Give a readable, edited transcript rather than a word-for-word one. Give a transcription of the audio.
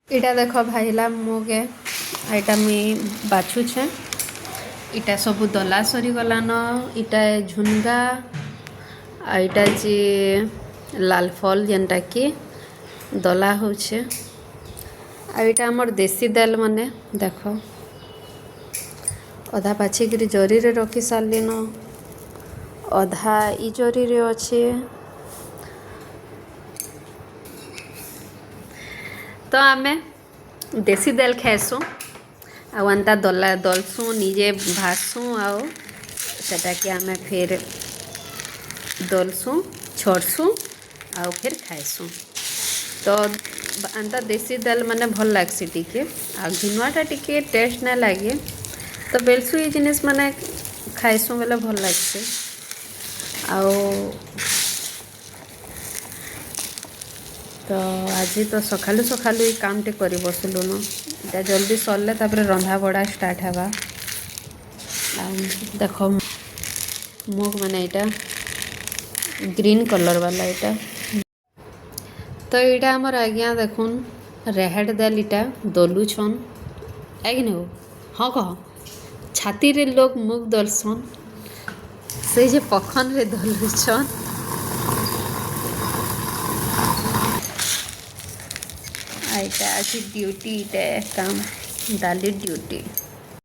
इटा देख भाईला मुगे इटा मुई बाछुछे। इटा सब दला सरी गलान। इटा झुनगा इटा जे लाल फल जेनटा कि दला होछे। इटा हमर देसी दाल माने देख अधा पाछिकी जरी रे रखी सारलिन अधा ई जरी रे अच्छे। तो आमे देसी दाल खाइसु आंता दला दलसु निजे भाजसु आओ सेटा कि आमे फिर दलसु छड़सु आओ फिर खाइसु। तो अंता देसी दाल माने भल लागसी टिके आ घिनुआटा टिके टेस्ट ना लगे। तो बेलसु ये जिनिस माने खाइसु बेले भल लागसी। आओ तो आज तो सकालू सकालू ये काम टे करी बसलुन इटा जल्दी सरले तापर रंधा बड़ा स्टार्ट हवा। देख मुग माने इटा ग्रीन कलर वाला इटा। तो इटा हमर आज्ञा देखुन रेहेड दाल इटा दलु छन आगे हो हाँ कह छाती रे लोग मुग दलसन से जे पखन रे दलु छन। इटा आज ड्यूटी इटा काम दाली ड्यूटी।